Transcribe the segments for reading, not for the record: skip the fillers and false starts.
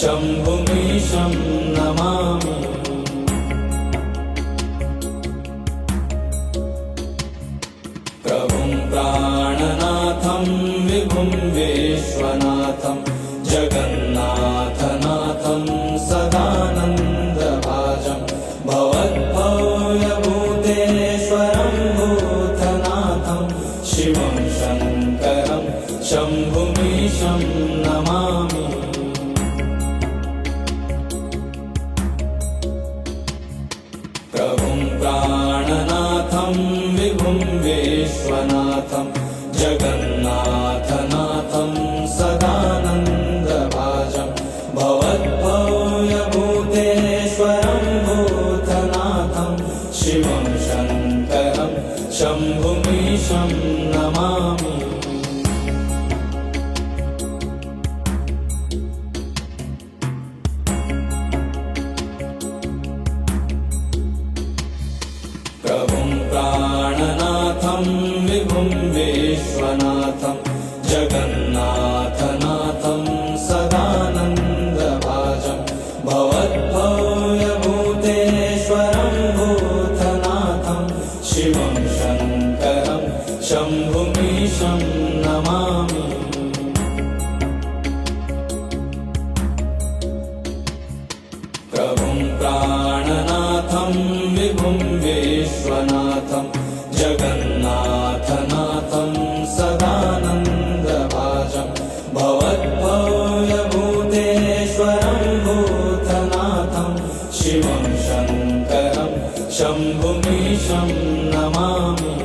शम्भुमीशं नमामि। प्रभुं प्राणनाथं विभुं विश्वनाथं जगन्नाथनाथं सदानन्दभाजं भवद्भव्यभूतेश्वरं भूतनाथं शिवं शङ्करं शम्भुमीशं नमामि। प्रभुं प्राणनाथं विभुं विश्वनाथं जगन्नाथनाथं सदानन्दभाजं भवद्भव्यभूतेश्वरं भूतनाथं शिवं शङ्करं शम्भुमीशं नमामि। प्रभुं प्राणनाथं विभुं विश्वनाथं जगन्नाथनाथं सदानन्दभाजं भवद्भव्यभूतेश्वरं भूतनाथं शिवं शङ्करं शम्भुमीशं नमामि। प्रभुं प्राणनाथं विभुं विश्वनाथं जगन्नाथनाथं सदानन्दभाजं भवद्भव्यभूतेश्वरं भूतनाथं शिवं शङ्करं शम्भुमीशं नमामि।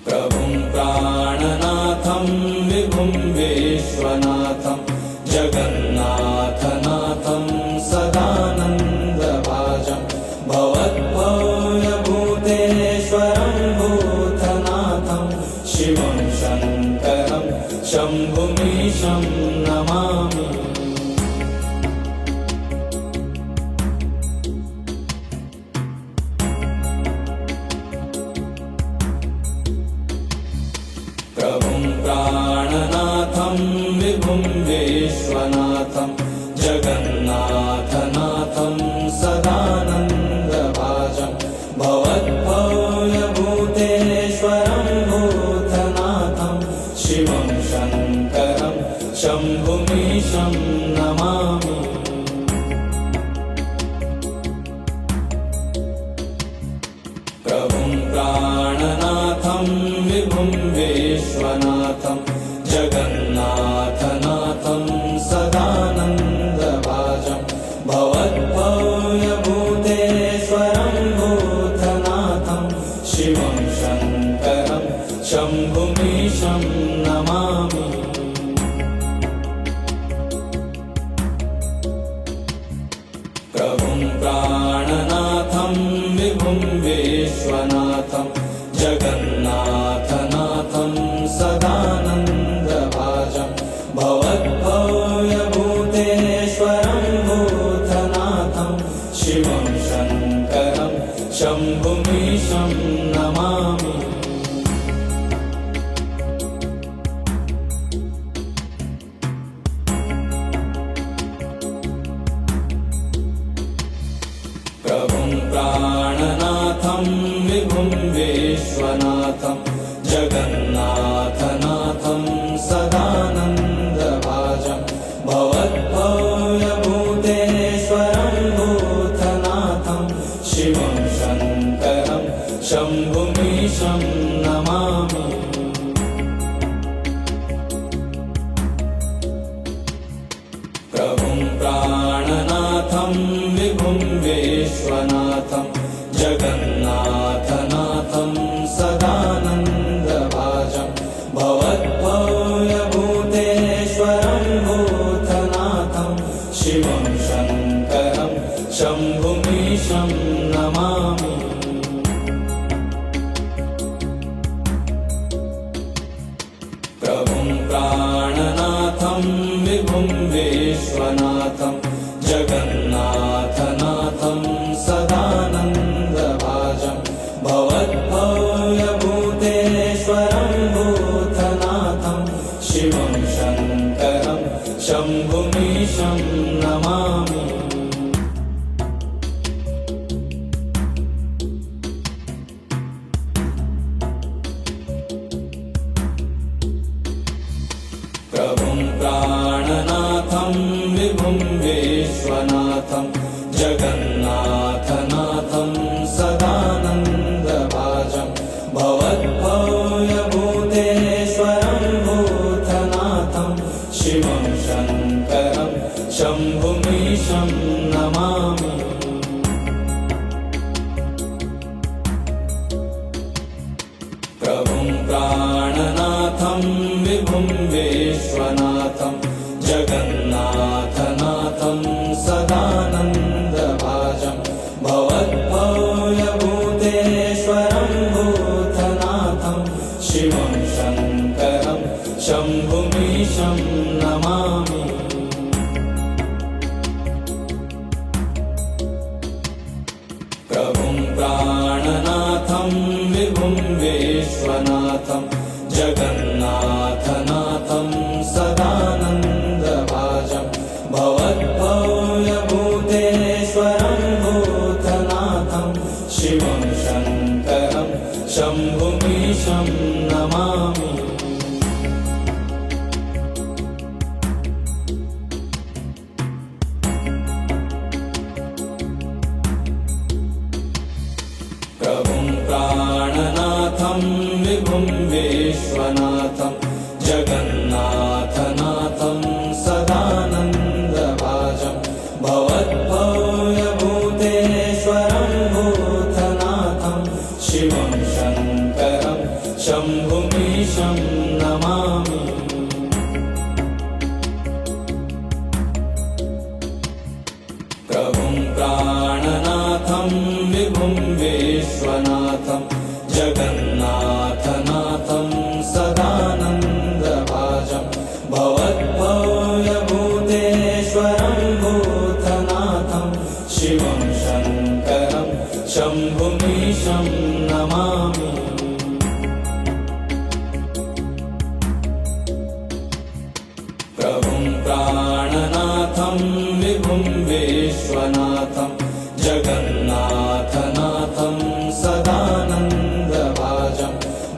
प्रभुं प्राणनाथं विभुं विश्वनाथं जगन्नाथनाथं सदानन्दभाजं भवद्भव्यभूतेश्वरं भूतनाथं शिवं शङ्करं शम्भुमीशं नमामि। प्रभुं प्राणनाथं विभुं विश्वनाथं जगन्नाथनाथं सदानन्दभाजं भवद्भव्यभूतेश्वरं भूतनाथं शिवं शङ्करं शम्भुमीशं नमामि। प्रभुं प्राणनाथं विभुं विश्वनाथं जगन्नाथनाथं सदानन्दभाजं भवद्भव्यभूतेश्वरं भूतनाथं शिवं शङ्करं शम्भुमीशं नमामि। प्रभुं प्राणनाथं विभुं विश्वनाथं जगन्नाथनाथं सदानन्दभाजं भवद्भव्यभूतेश्वरं भूतनाथं शिवं शङ्करं शम्भुमीशं नमामि। प्रभुं प्राणनाथं विभुं विश्वनाथं जगन्नाथनाथं सदानन्दभाजं भवद्भव्यभूतेश्वरं भूतनाथं शिवं शङ्करं शम्भुमीशं नमामि। प्रभुं प्राणनाथं विभुं विश्वनाथं जगन्नाथनाथं सदानन्दभाजं भवद्भव्यभूतेश्वरं भूतनाथं शिवं शङ्करं शम्भुमीशं नमामि। प्रभुं प्राणनाथं विभुं विश्वनाथं जगन्नाथनाथं सदानन्दभाजं भवद्भव्यभूतेश्वरं भूतनाथं प्राणनाथं विभुं विश्वनाथं जगन्नाथनाथं सदानन्दभाजं भवद्भव्यभूतेश्वरं भूतनाथं शिवं शङ्करं शम्भुमीशं नमामि। प्रभुं प्राणनाथं विभुं विश्वनाथं जगन्नाथनाथं सदानन्दभाजं भवद्भव्यभूतेश्वरं भूतनाथं शिवं शङ्करं शम्भुमीशं नमामि। प्रभुं प्राणनाथं विभुं विश्वनाथं जगन्नाथनाथं सदानन्दभाजं भवद्भव्यभूतेश्वरं भूतनाथं शिवं शङ्करं शम्भुमीशं नमामि। प्रभुं प्राणनाथं विभुं विश्वनाथं जगन्नाथनाथं सदानन्दभाजं भवद्भव्यभूतेश्वरं भूतनाथं शिवं शङ्करं शम्भुमीशं नमामि। प्रभुं प्राणनाथं विभुं विश्वनाथं जगन्नाथनाथं सदानन्दभाजं भवद्भव्यभूतेश्वरं भूतनाथं शिवं शङ्करं शम्भुमीशं नमामि। प्रभुं प्राणनाथं विभुं विश्वनाथं जगन्नाथनाथं सदानन्दभाजं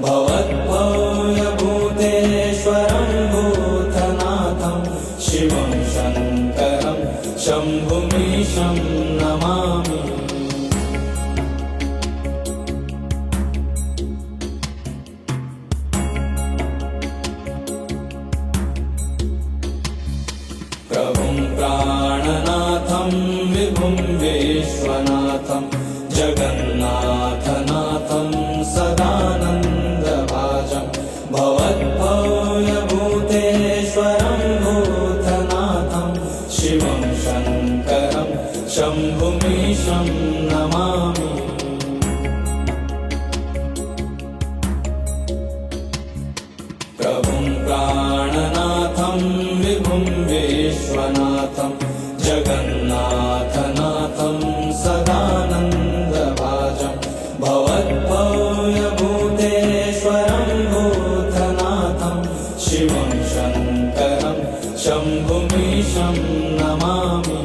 भवद्भव्यभूतेश्वरं भूतनाथं शिवं शङ्करं शम्भुमीशं नमामि। प्रभुं प्राणनाथं विभुं विश्वनाथं जगन्नाथनाथं सदानन्दभाजं भवद्भव्यभूतेश्वरं भूतनाथं शिवं शङ्करं शम्भुमीशं नमामि। प्रभुं प्राणनाथं विभुं विश्वनाथं जगन्नाथनाथं सदानन्दभाजं भवद्भव्यभूतेश्वरं भूतनाथं शिवं शङ्करं शम्भुमीशं नमामि।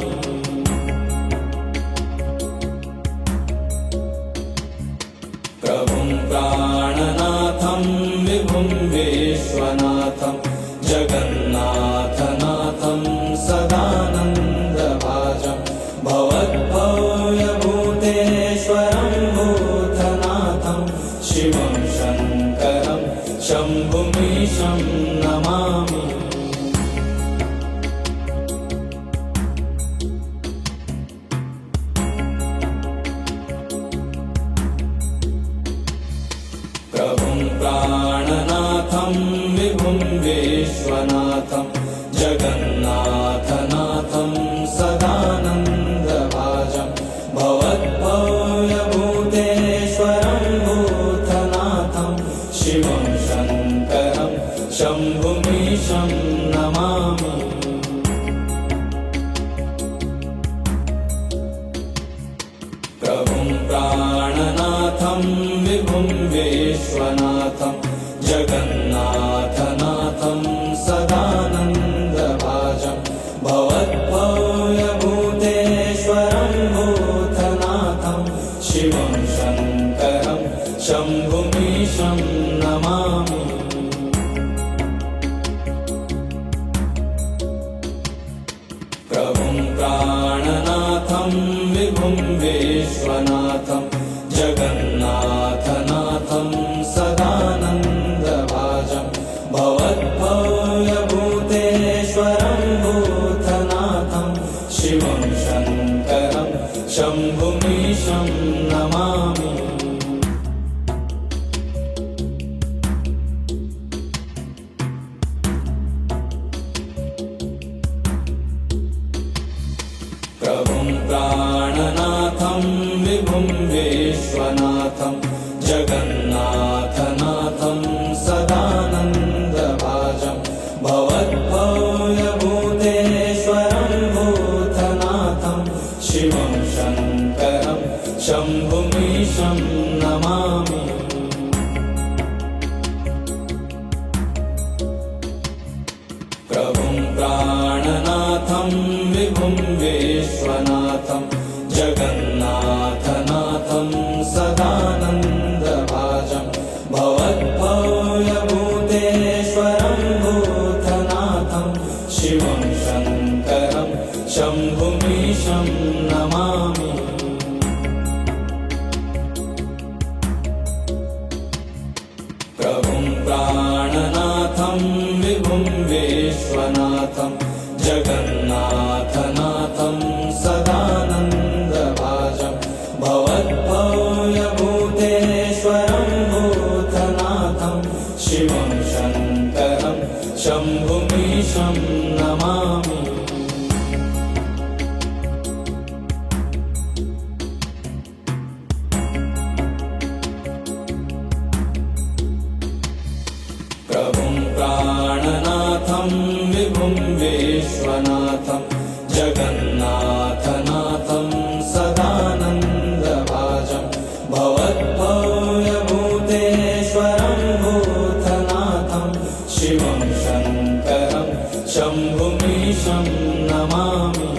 प्रभुं प्राणनाथं विभुं विश्वनाथं जगन्नाथनाथं सदानन्दभाजं भवद्भव्यभूतेश्वरं भूतनाथं शिवं शङ्करं शम्भुमीशं नमामि। प्रभुं प्राणनाथं विभुं विश्वनाथं जगन्नाथनाथं सदानन्दभाजं भवद्भव्यभूतेश्वरं भूतनाथं शिवं शङ्करं शम्भुमीशं नमामि। प्रभुं प्राणनाथं विभुं विश्वनाथं जगन्नाथनाथं सदानन्दभाजं भवद्भव्यभूतेश्वरं भूतनाथं शिवं शङ्करं शम्भुमीशं नमामि। विश्वनाथं जगन्नाथनाथं सदानन्दभाजं भवद्भव्यभूतेश्वरं भूतनाथं शिवं शङ्करं शम्भुमीशं नमामि। प्रभुं प्राणनाथं विभुं विश्वनाथं जगन्नाथनाथं सदानन्दभाजं भवद्भव्यभूतेश्वरं भूतनाथं शिवं शङ्करं शम्भुमीशं नमामि। प्रभुं प्राणनाथं विभुं विश्वनाथं जगन्नाथनाथं सदानन्दभाजं भवद्भव्यभूतेश्वरं भूतनाथं शिवं शङ्करं शम्भुमीशं नमामि। प्रभुं प्राणनाथं विभुं विश्वनाथं जगन्नाथनाथं सदानन्दभाजं भवद्भव्यभूतेश्वरं भूतनाथं शिवं शङ्करं शम्भुमीशं नमामि। प्रभुं प्राणनाथं विभुं विश्वनाथं जगन्नाथनाथं सदानन्दभाजं भवद्भव्यभूतेश्वरं भूतनाथं शिवं शङ्करं शम्भुमीशं नमामि।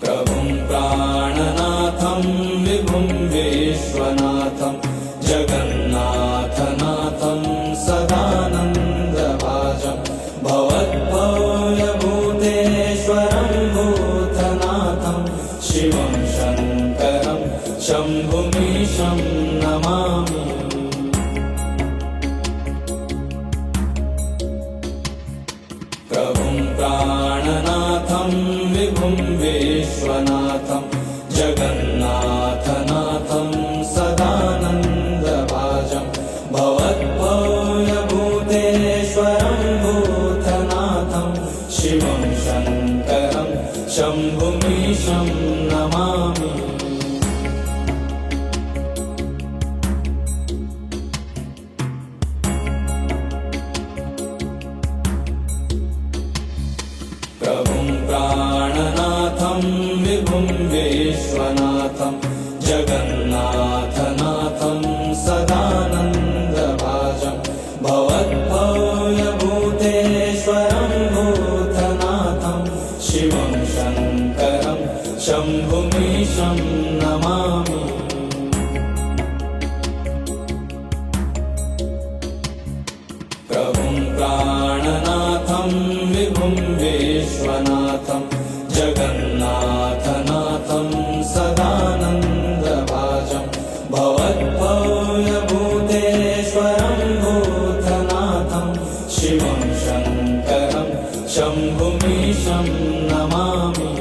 प्रभुं प्राणनाथं विभुं विश्वनाथं जगन्नाथनाथं सदानन्दभाजं भवद्भव्यभूतेश्वरं भूतनाथं शिवं शङ्करं शम्भुमीशं नमामि। प्रभुं प्राणनाथं विभुं विश्वनाथं जगन्नाथनाथं सदानन्दभाजं भवद्भव्यभूतेश्वरं भूतनाथं शिवं शङ्करं शम्भुमीशं नमामि। प्रभुं प्राणनाथं विभुं विश्वनाथं जगन्नाथनाथं सदानन्दभाजं भवद्भव्यभूतेश्वरं भूतनाथं शिवं शङ्करं शम्भुमीशं नमामि। प्रभुं प्राणनाथं विभुं विश्वनाथं जगन्नाथनाथं सदानन्दभाजं भवद्भव्यभूतेश्वरं भूतनाथं शिवं शङ्करं शम्भुमीशं नमामि।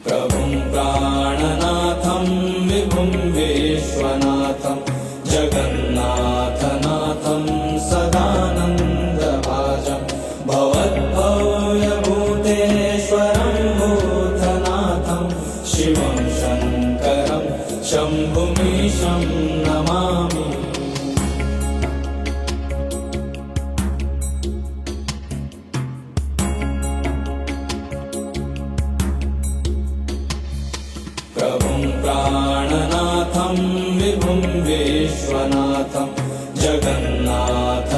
प्रभुं प्राणनाथं विभुं विश्वनाथं जगन्नाथनाथं सदानन्दभाजं भवद्भव्यभूतेश्वरं भूतनाथं शिवं शङ्करं शम्भुमीशं नमामि। प्रभुं प्राणनाथं विभुं विश्वनाथं जगन्नाथनाथं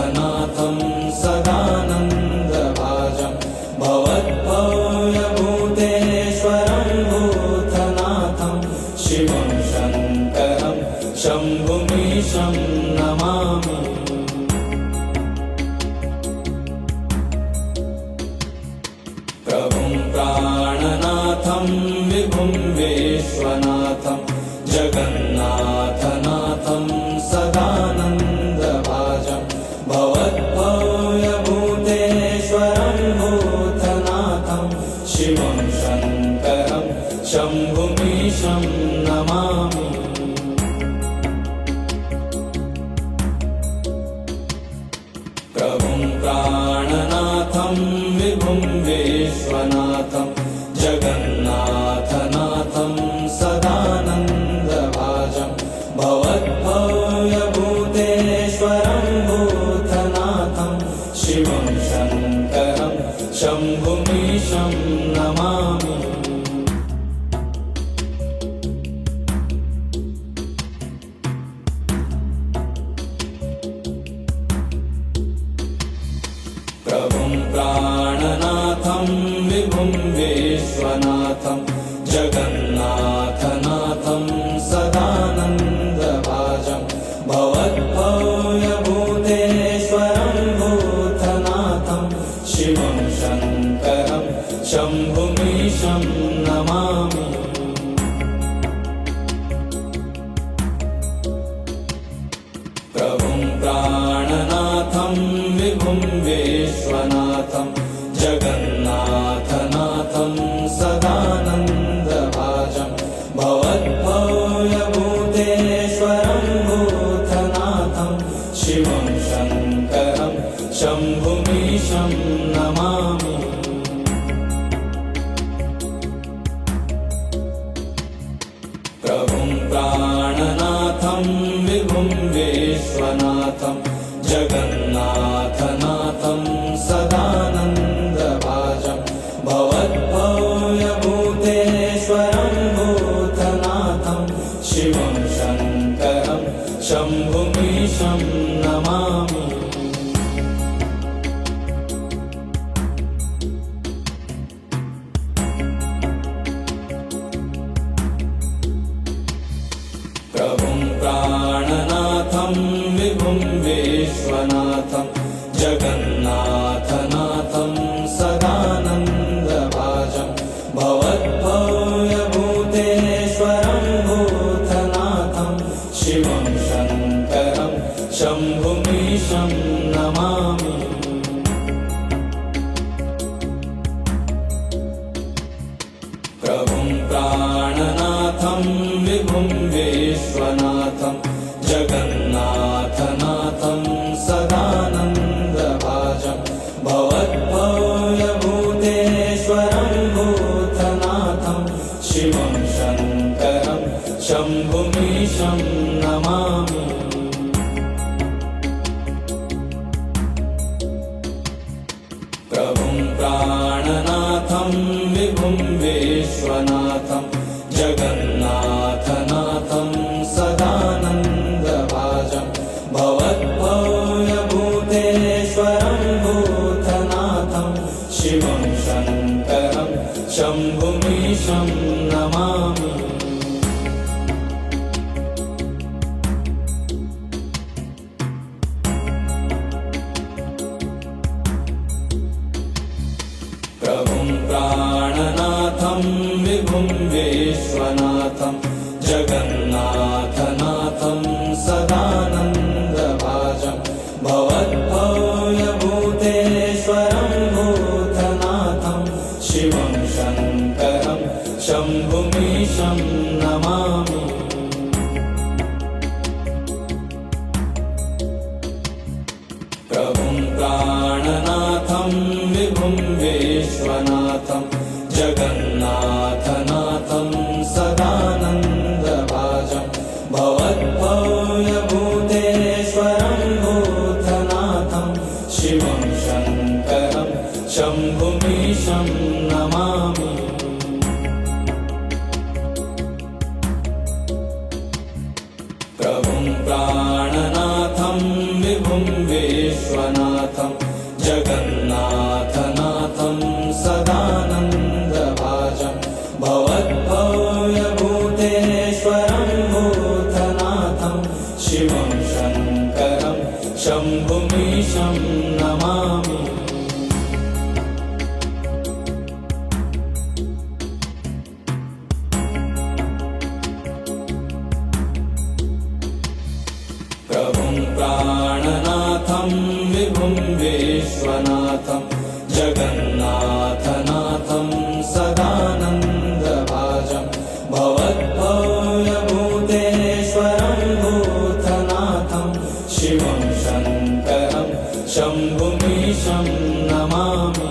सदानन्दभाजं भवद्भव्यभूतेश्वरं भूतनाथं शिवं शङ्करं शम्भुमीशं नमामि। विभुं विश्वनाथं जगन्नाथनाथं सदानन्दभाजं भवद्भव्यभूतेश्वरं भूतनाथं शिवं शङ्करं शम्भुमीशं नमामि। प्रभुं प्राणनाथं विभुं विश्वनाथं जगन्नाथनाथं सदानन्दभाजं भवद्भव्यभूतेश्वरं भूतनाथं शिवं शङ्करं शम्भुमीशं नमामि। प्रभुं प्राणनाथं विभुं विश्वनाथं जगन्नाथनाथं सदानन्दभाजं भवद्भव्यभूतेश्वरं भूतनाथं शिवं शङ्करं शम्भुमीशं नमामि। प्रभुं प्राणनाथं विभुं विश्वनाथं जगन्नाथनाथं सदानन्दभाजं भवद्भव्यभूतेश्वरं भूतनाथं शिवं शङ्करं शम्भुमीशं नमामि। प्रभुं प्राणनाथं विभुं विश्वनाथं जगन्नाथनाथं सदानन्दभाजं भवद्भव्यभूतेश्वरं भूतनाथं शिवं शङ्करं शम्भुमीशं नमामि। प्रभुं प्राणनाथं विभुं विश्वनाथं जगन्नाथनाथं सदानन्दभाजं भवद्भव्यभूतेश्वरं भूतनाथं शिवं शङ्करं शम्भुमीशं नमामि। प्रभुं प्राणनाथं विभुं विश्वनाथं जगन्नाथनाथं सदानन्दभाजं भवद्भव्यभूतेश्वरं भूतनाथं शिवं शङ्करं शम्भुमीशं नमामि। प्रभुं प्राणनाथं विभुं विश्वनाथं जगन्नाथनाथं सदानन्दभाजं भवद्भव्यभूतेश्वरं भूतनाथं शिवं शङ्करं शम्भुमीशं नमामि। प्रभुं प्राणनाथं विभुं विश्वनाथं जगन्नाथनाथं सदानन्दभाजं भवद्भव्यभूतेश्वरं भूतनाथं शिवं शङ्करं शम्भुमीशं नमामि। प्रभुं प्राणनाथं विभुं विश्वनाथं जगन्नाथनाथं सदानन्दभाजं भवद्भव्यभूतेश्वरं भूतनाथं शिवं शङ्करं शम्भुमीशं नमामि। प्रभुं प्राणनाथं विभुं विश्वनाथं जगन्नाथनाथं सदानन्दभाजं भवद्भव्यभूतेश्वरं भूतनाथं शिवं शङ्करं शम्भुमीशं नमामि। विश्वनाथं जगन्नाथनाथं सदानन्दभाजं भवद्भव्यभूतेश्वरं भूतनाथं शिवं शङ्करं शम्भुमीशं नमामि।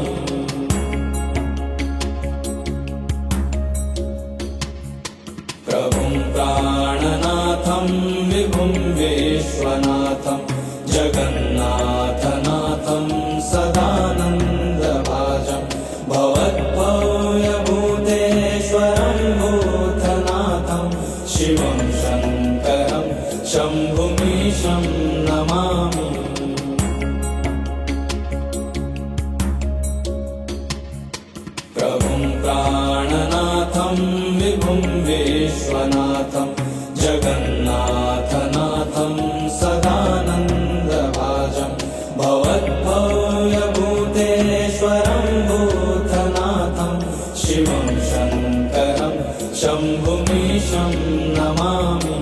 प्रभुं प्राणनाथं विभुं विश्वनाथं जगन्नाथनाथं सदानन्दभाजं भवद्भव्यभूतेश्वरं भूतनाथं शिवं शङ्करं शम्भुमीशं नमामि। प्रभुं प्राणनाथं विभुं विश्वनाथं जगन्नाथनाथं सदानन्दभाजं भवद्भव्यभूतेश्वरं भूतनाथं शिवं शङ्करं शम्भुमीशं नमामि।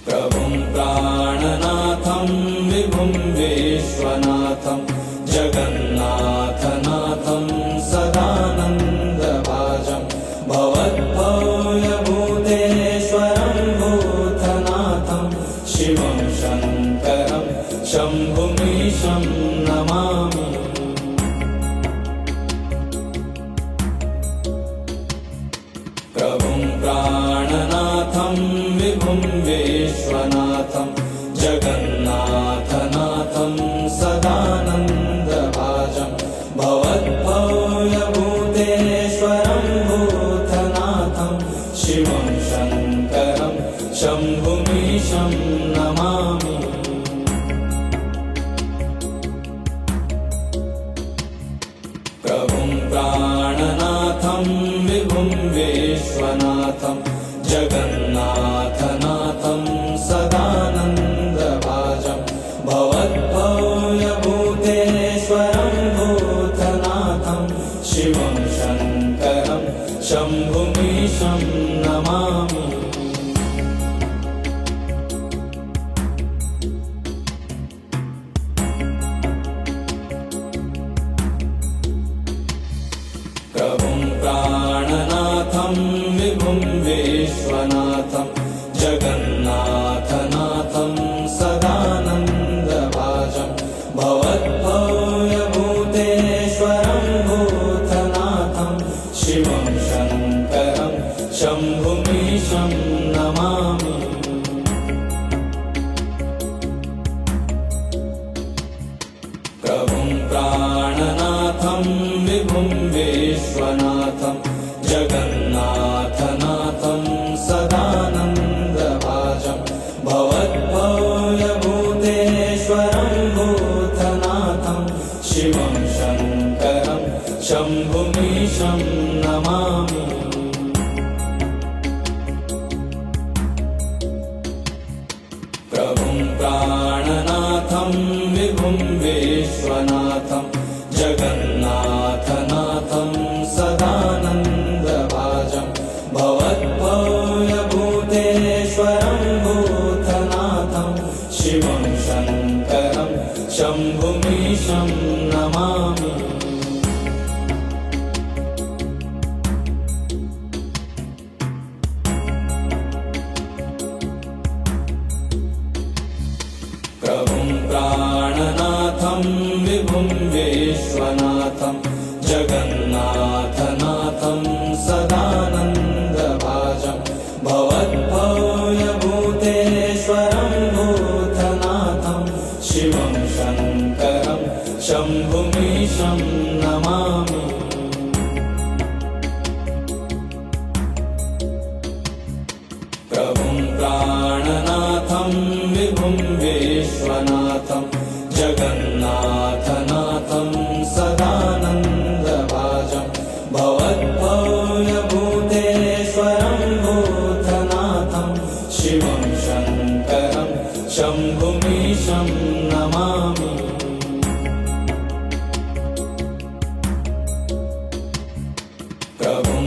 प्रभुं प्राणनाथं विभुं विश्वनाथं जगन्नाथनाथं सदानन्दभाजं भवद्भव्यभूतेश्वरं भूतनाथं शिवं शङ्करं शम्भुमीशं नमामि। प्रभुं प्राणनाथं विभुं विश्वनाथं जगन्नाथनाथं सदानन्दभाजं भवद्भव्यभूतेश्वरं भूतनाथं शिवं शङ्करं शम्भुमीशं नमामि। प्रभुं प्राणनाथं विभुं विश्वनाथं जगन्नाथनाथं सदानन्दभाजं भवद्भव्यभूतेश्वरं भूतनाथं शिवं शङ्करं शम्भुमीशं नमामि। प्रभुं प्राणनाथं विभुं विश्वनाथं जगन्नाथनाथं सदानन्दभाजं भवद्भव्यभूतेश्वरं भूतनाथं शिवं शङ्करं शम्भुमीशं नमामि। प्रभुं प्राणनाथं विभुं विश्वनाथं जगन्नाथनाथं सदानन्दभाजं भवद्भव्यभूतेश्वरं भूतनाथं शिवं शङ्करं शम्भुमीशं नमामि। प्रभुं प्राणनाथं विभुं विश्वनाथं जगन्नाथनाथं सदानन्दभाजं भवद्भव्यभूतेश्वरं भूतनाथं शिवं शङ्करं शम्भुमीशं नमामि। प्रभुं प्राणनाथं विभुं विश्वनाथं जगन्नाथनाथं सदानन्दभाजं भवद्भव्यभूतेश्वरं भूतनाथं शिवं शङ्करं शम्भुमीशं नमामि। प्रभुं प्राणनाथं विभुं विश्वनाथं जगन्नाथनाथं सदानन्दभाजं भवद्भव्यभूतेश्वरं भूतनाथं शिवं शङ्करं शम्भुमीशं नमामि। प्रभुं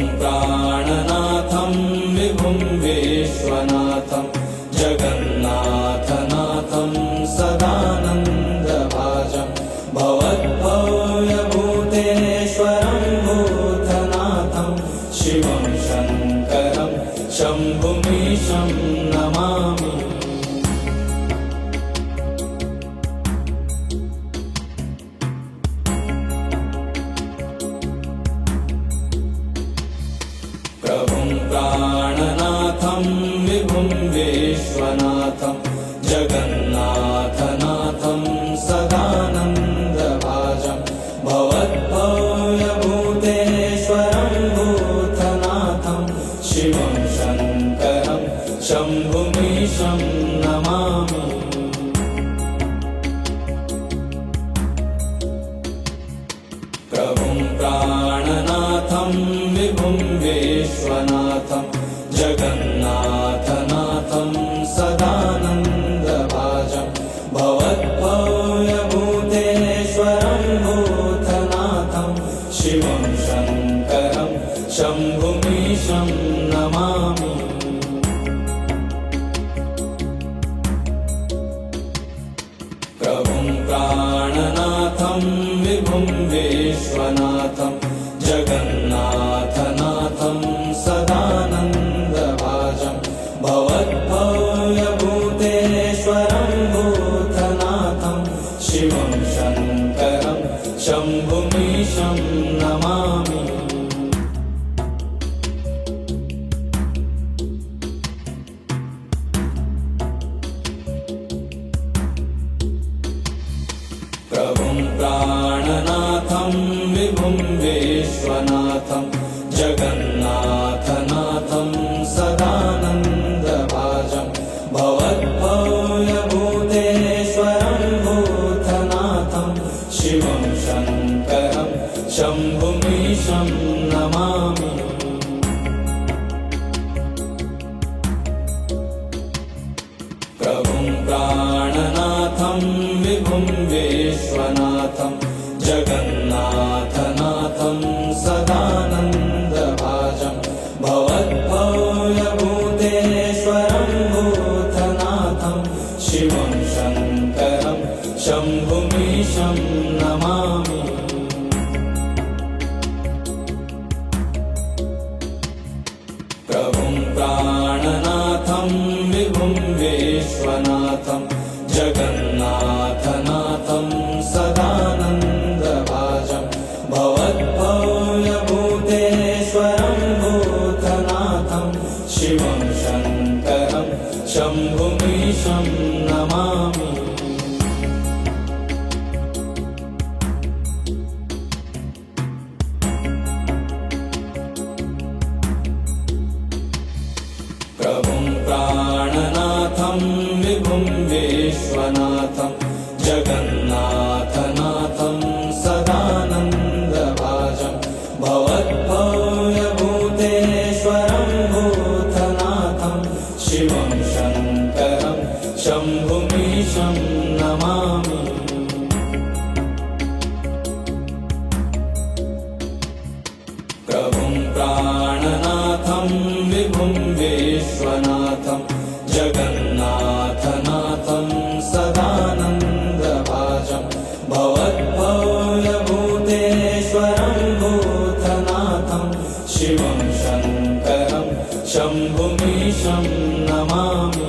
विश्वनाथं जगन्नाथनाथं सदानन्दभाजं भवद्भव्यभूतेश्वरं भूतनाथं शिवं शङ्करं शम्भुमीशं नमामि। प्रभुं प्राणनाथं विभुं विश्वनाथं जगन्नाथनाथं सदानन्दभाजं भवद्भव्यभूतेश्वरं भूतनाथं शिवं शङ्करं शम्भुमीशं नमामि। प्रभुं प्राणनाथं विभुं विश्वनाथं जगन्नाथनाथं सदानन्दभाजं भवद्भव्यभूतेश्वरं भूतनाथं शिवं शङ्करं शम्भुमीशं नमामि। प्रभुं प्राणनाथं विभुं विश्वनाथं जगन्नाथनाथं सदानन्दभाजं भवद्भव्यभूतेश्वरं भूतनाथं शिवं शङ्करं शम्भुमीशं नमामि। प्रभुं प्राणनाथं विभुं विश्वनाथं जगन्नाथनाथं सदानन्दभाजं भवद्भव्यभूतेश्वरं भूतनाथं शिवं शङ्करं शम्भुमीशं नमामि। प्रभुं प्राणनाथं विभुं विश्वनाथं जगन्नाथनाथं सदानन्दभाजं भवद्भव्यभूतेश्वरं भूतनाथं शिवं शङ्करं शम्भुमीशं नमामि। प्रभुं प्राणनाथं विभुं विश्वनाथं जगन्नाथनाथं सदानन्दभाजं भवद्भव्यभूतेश्वरं भूतनाथं शिवं शङ्करं शम्भुमीशं नमामि। प्रभुं प्राणनाथं विभुं विश्वनाथं जगन्नाथनाथं सदानन्दभाजं भवद्भव्यभूतेश्वरं भूतनाथं शिवं शङ्करं शम्भुमीशं नमामि। प्रभुं प्राणनाथं विभुं विश्वनाथं जगन्नाथनाथं सदानन्दभाजं भवद्भव्यभूतेश्वरं भूतनाथं शिवं शङ्करं शम्भुमीशं नमामि।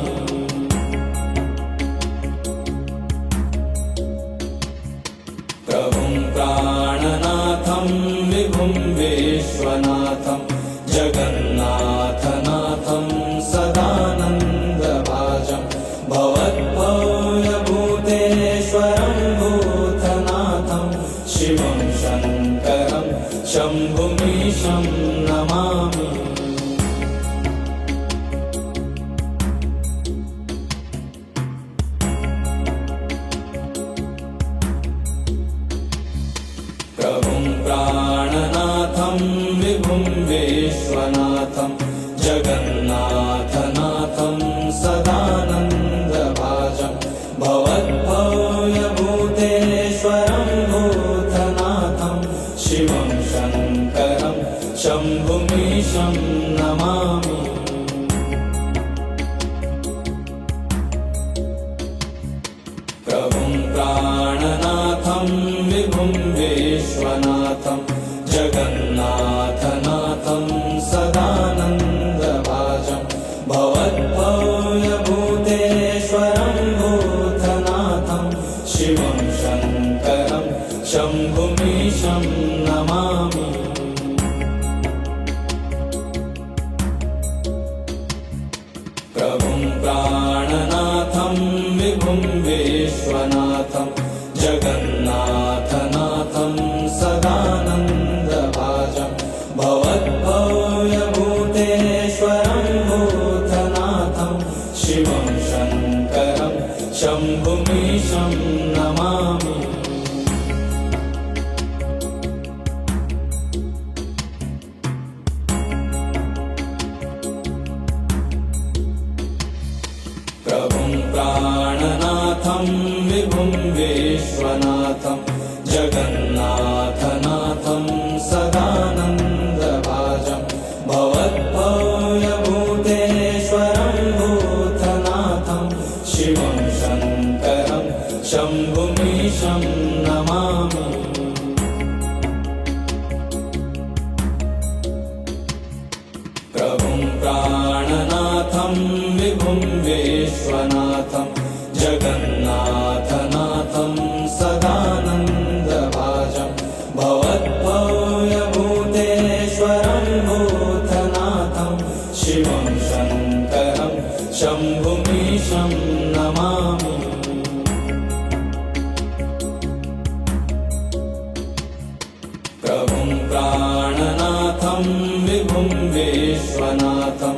प्रभुं प्राणनाथं विभुं विश्वनाथं जगन्नाथनाथं सदानन्दभाजं भवद्भव्यभूतेश्वरं भूतनाथं शिवं शङ्करं शम्भुमीशं नमामि। प्रभुं प्राणनाथं विभुं विश्वनाथं जगन्नाथनाथं सदानन्दभाजं भवद्भव्यभूतेश्वरं भूतनाथं शिवं शङ्करं शम्भुमीशं नमामि। विश्वनाथं जगन्नाथनाथं सदानन्दभाजं भवद्भव्यभूतेश्वरं भूतनाथं शिवं शङ्करं शम्भुमीशं नमामि। प्रभुं प्राणनाथं विभुं विश्वनाथं जगन्नाथनाथं सदानन्दभाजं भवद्भव्यभूतेश्वरं भूतनाथं शिवं शङ्करं शम्भुमीशं नमामि। प्रभुं प्राणनाथं विभुं विश्वनाथं जगन्नाथनाथं सदानन्दभाजं भवद्भव्यभूतेश्वरं भूतनाथं शिवं शङ्करं शम्भुमीशं नमामि। प्रभुं प्राणनाथं विभुं विश्वनाथं जगन्नाथनाथं सदानन्दभाजं भवद्भव्यभूतेश्वरं भूतनाथं शिवं शङ्करं शम्भुमीशं नमामि। प्रभुं प्राणनाथं विभुं विश्वनाथं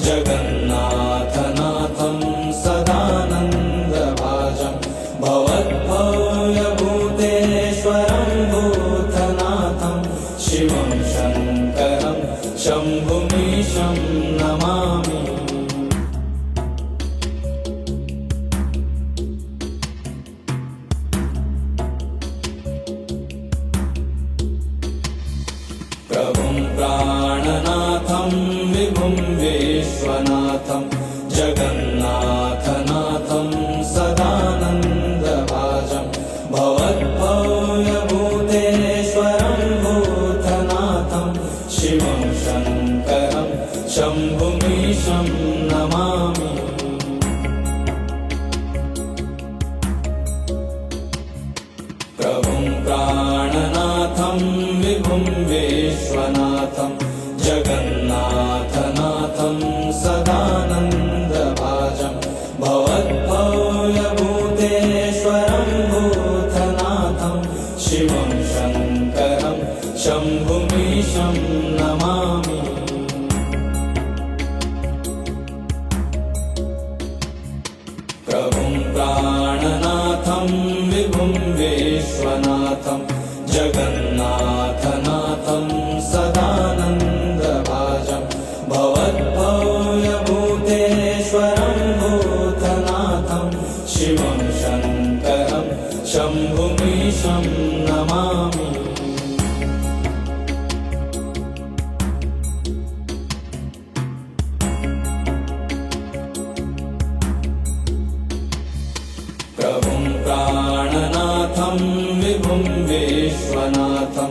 जगन्नाथनाथं सदानन्दभाजं भवद्भव्यभूतेश्वरं भूतनाथं शिवं शङ्करं शम्भुमीशं नमामि। प्रभुं प्राणनाथं विभुं विश्वनाथं जगन्नाथनाथं सदानन्दभाजं भवद्भव्यभूतेश्वरं भूतनाथं शिवं शङ्करं शम्भुमीशं नमामि। प्रभुं प्राणनाथं विभुं विश्वनाथं जगन्नाथनाथं सदानन्दभाजं भवद्भव्यभूतेश्वरं भूतनाथं शिवं शङ्करं शम्भुमीशं नमामि। प्रभुं प्राणनाथं विभुं विश्वनाथं जगन्नाथनाथं सदानन्दभाजं भवद्भव्यभूतेश्वरं भूतनाथं शिवं शङ्करं शम्भुमीशं नमामि। प्रभुं प्राणनाथं विभुं विश्वनाथं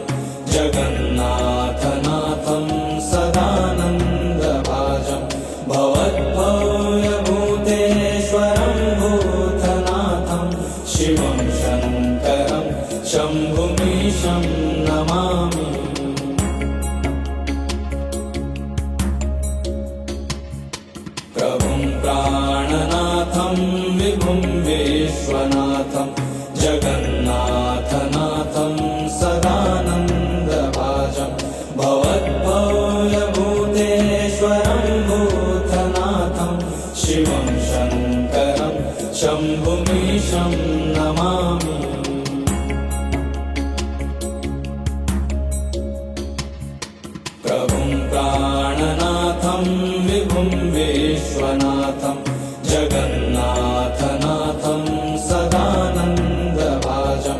जगन्नाथनाथं सदानन्दभाजं भवद्भव्यभूतेश्वरं भूतनाथं शिवं शङ्करं शम्भुमीशं नमामि। प्रभुं प्राणनाथं विभुं विश्वनाथं जगन्नाथनाथं सदानन्दभाजं भवद्भव्यभूतेश्वरं भूतनाथं शिवं शङ्करं शम्भुमीशं नमामि। प्रभुं प्राणनाथं विभुं विश्वनाथं जगन्नाथनाथं सदानन्दभाजं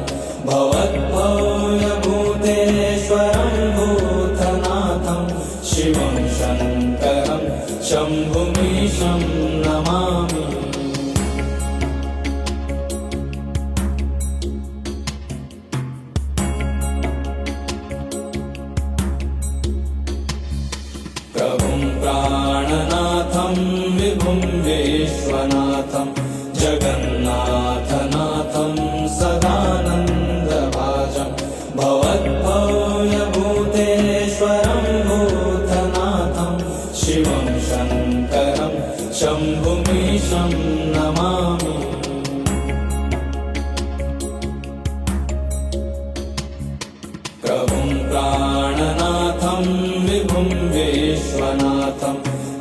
भवद्भव्यभूतेश्वरं भूतनाथं शिवं शङ्करं शम्भुमीशं नमामि। विश्वनाथं जगन्नाथनाथं सदानन्दभाजं भवद्भव्यभूतेश्वरं भूतनाथं शिवं शङ्करं शम्भुमीशं नमामि। प्रभुं प्राणनाथं विभुं विश्वनाथं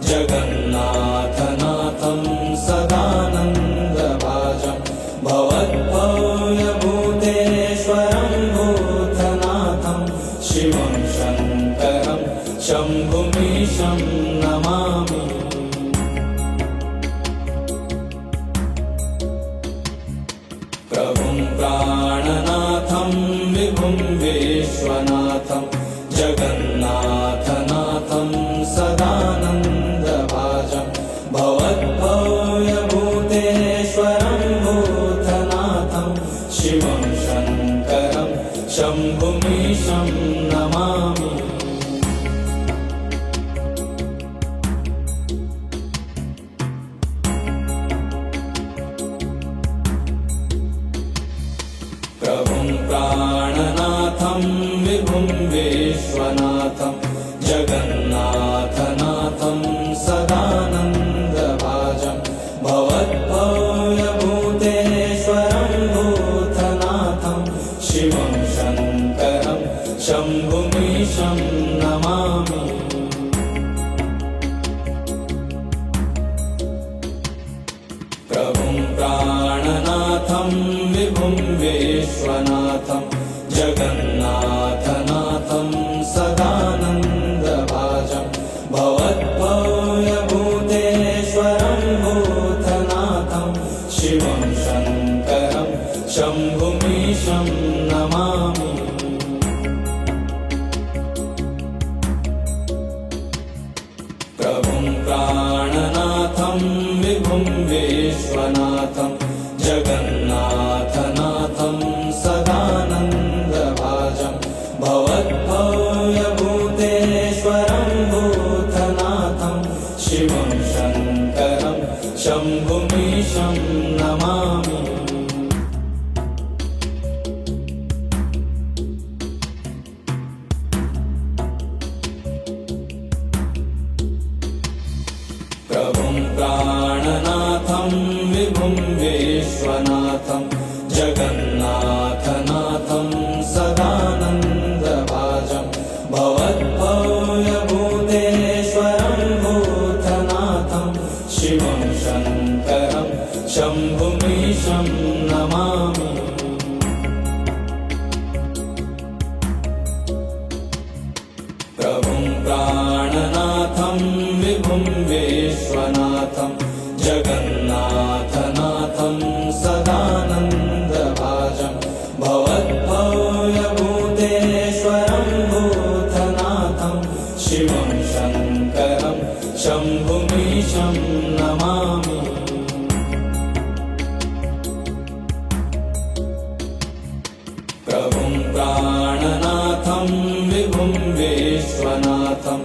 जगन्नाथनाथं सदानन्दभाजं भवद्भव्यभूतेश्वरं भूतनाथं शिवं शङ्करं शम्भुमीशं नमामि। प्रभुं प्राणनाथं विभुं विश्वनाथं जगन्नाथनाथं सदानन्दभाजं भवद्भव्यभूतेश्वरं भूतनाथं शिवं शङ्करं शम्भुमीशं नमामि। प्रभुं प्राणनाथं विभुं विश्वनाथं जगन्नाथनाथं सदानन्दभाजं भवद्भव्यभूतेश्वरं भूतनाथं शिवं शङ्करं शम्भुमीशं नमामि। प्रभुं प्राणनाथं विभुं विश्वनाथं जगन्नाथनाथं सदानन्दभाजं भवद्भव्यभूतेश्वरं भूतनाथं शिवं शङ्करं शम्भुमीशं नमामि। प्रभुं प्राणनाथं विभुं विश्वनाथं जगन्नाथनाथं सदानन्दभाजं भवद्भव्यभूतेश्वरं भूतनाथं शिवं शङ्करं शम्भुमीशं नमामि। प्रभुं प्राणनाथं विभुं विश्वनाथं जगन्नाथनाथं सदानन्दभाजं भवद्भव्यभूतेश्वरं भूतनाथं शिवं शङ्करं शम्भुमीशं नमामि। प्रभुं प्राणनाथं विभुं विश्वनाथं जगन्नाथनाथं सदानन्दभाजं भवद्भव्यभूतेश्वरं भूतनाथं शिवं शङ्करं शम्भुमीशं नमामि। प्रभुं प्राणनाथं विभुं विश्वनाथं जगन्नाथनाथं सदानन्दभाजं भवद्भव्यभूतेश्वरं भूतनाथं शिवं शङ्करं शम्भुमीशं नमामि। प्रभुं प्राणनाथं विभुं विश्वनाथं जगन्नाथनाथं सदानन्दभाजं भवद्भव्यभूतेश्वरं भूतनाथं शिवं शङ्करं शम्भुमीशं नमामि। प्रभुं प्राणनाथं विभुं विश्वनाथं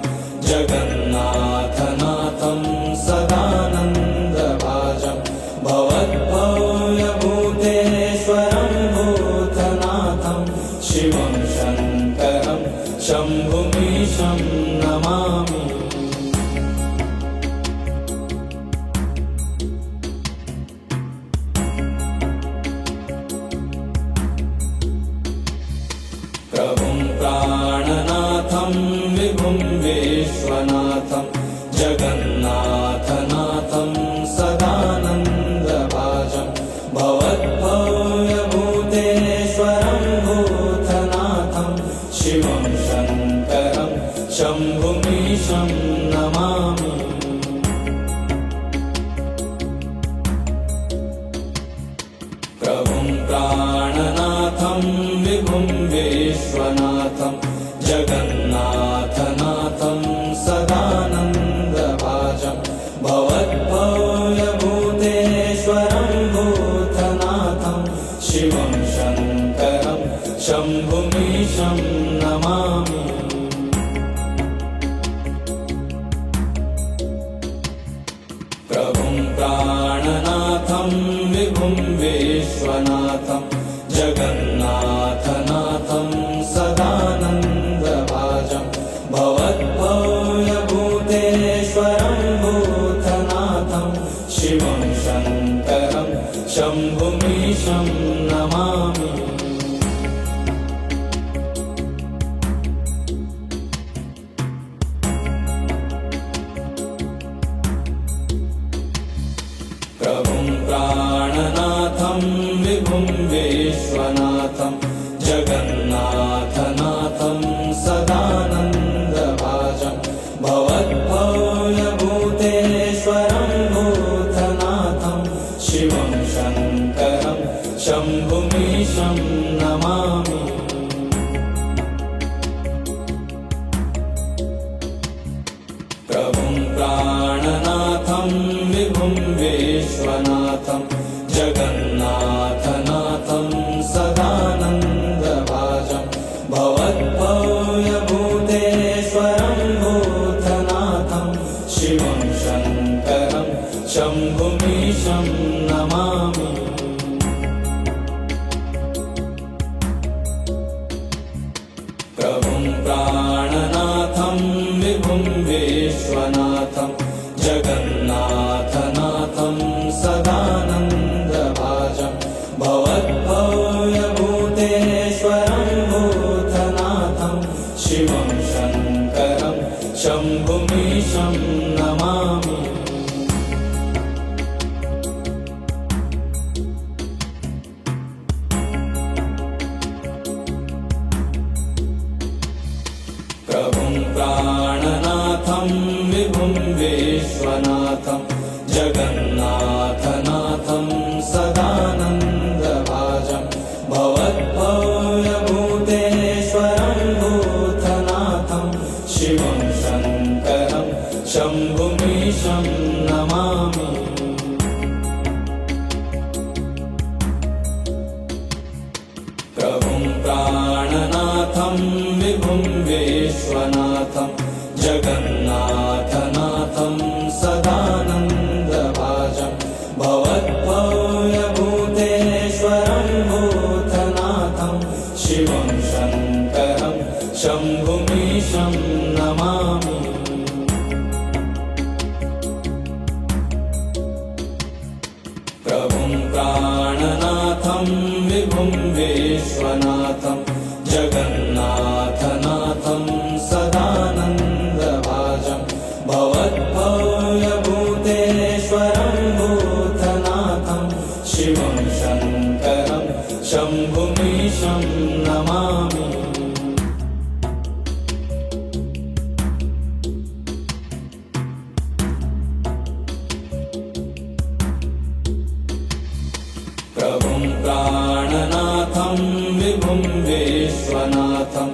जगन्नाथनाथं सदानन्दभाजं भवद्भव्यभूतेश्वरं भूतनाथं शिवं शङ्करं शम्भुमीशं नमामि। प्रभुं प्राणनाथं विभुं विश्वनाथं जगन्नाथनाथं सदानन्दभाजं भवद्भव्यभूतेश्वरं भूतनाथं शिवं शङ्करं शम्भुमीशं नमामि। प्रभुं प्राणनाथं विभुं विश्वनाथं जगन्नाथनाथं जगन्नाथनाथं सदानन्दभाजं भवद्भव्यभूतेश्वरं भूतनाथं शिवं शङ्करं शम्भुमीशं नमामि। प्रभुं विश्वनाथं जगन्नाथनाथं सदानन्दभाजं भवद्भव्यभूतेश्वरं भूतनाथं शिवं शङ्करं शम्भुमीशं नमामि। प्रभुं प्राणनाथं विभुं विश्वनाथं जगन्नाथनाथं सदानन्दभाजं भवद्भव्यभूतेश्वरं भूतनाथं शिवं शङ्करं शम्भुमीशं नमामि। प्रभुं प्राणनाथं विभुं विश्वनाथं जगन्नाथनाथं सदानन्दभाजं भवद्भव्यभूतेश्वरं भूतनाथं शिवं शङ्करं शम्भुमीशं नमामि। प्रभुं प्राणनाथं विभुं विश्वनाथं जगन्नाथनाथं सदानन्दभाजं भवद्भव्यभूतेश्वरं भूतनाथं शिवं शङ्करं शम्भुमीशं नमामि। प्रभुं प्राणनाथं विभुं विश्वनाथं जगन्नाथनाथं सदानन्दभाजं भवद्भव्यभूतेश्वरं भूतनाथं शिवं शङ्करं शम्भुमीशं नमामि। प्रभुं प्राणनाथं विभुं विश्वनाथं जगन्नाथनाथं सदानन्दभाजं भवद्भव्यभूतेश्वरं भूतनाथं शिवं शङ्करं शम्भुमीशं नमामि। प्रभुं प्राणनाथं विभुं विश्वनाथं जगन्नाथनाथं सदानन्दभाजं भवद्भव्यभूतेश्वरं भूतनाथं शिवं शङ्करं शम्भुमीशं नमामि। प्रभुं प्राणनाथं विभुं विश्वनाथं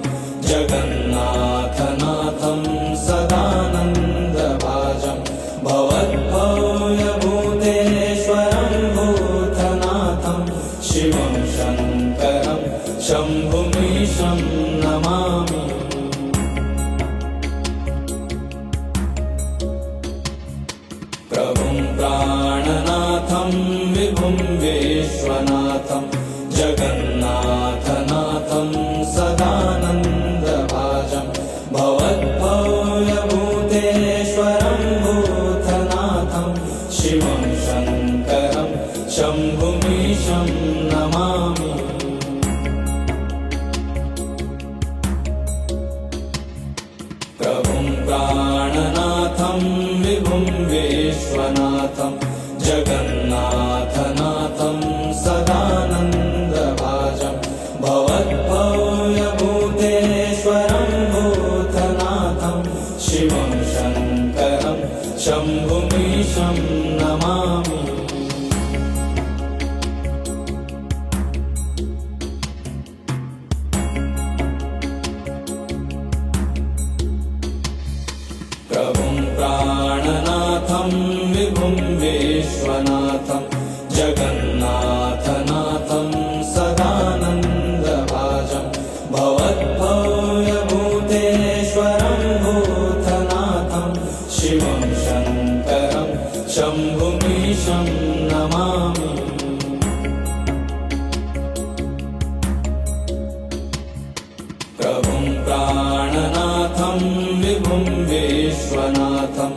जगन्नाथनाथं सदानन्दभाजं भवद्भव्यभूतेश्वरं भूतनाथं शिवं शङ्करं शम्भुमीशं नमामि। प्रभुं प्राणनाथं विभुं विश्वनाथं जगन्नाथनाथं सदानन्दभाजं भवद्भव्यभूतेश्वरं भूतनाथं शिवं शङ्करं शम्भुमीशं नमामि। प्रभुं प्राणनाथं विभुं विश्वनाथं जगन्नाथनाथं सदानन्दभाजं भवद्भव्यभूतेश्वरं भूतनाथं शिवं शङ्करं शम्भुमीशं नमामि। प्रभुं प्राणनाथं विभुं विश्वनाथं जगन्नाथनाथं सदानन्दभाजं भवद्भव्यभूतेश्वरं भूतनाथं शिवं शङ्करं शम्भुमीशं नमामि। विभुं विश्वनाथं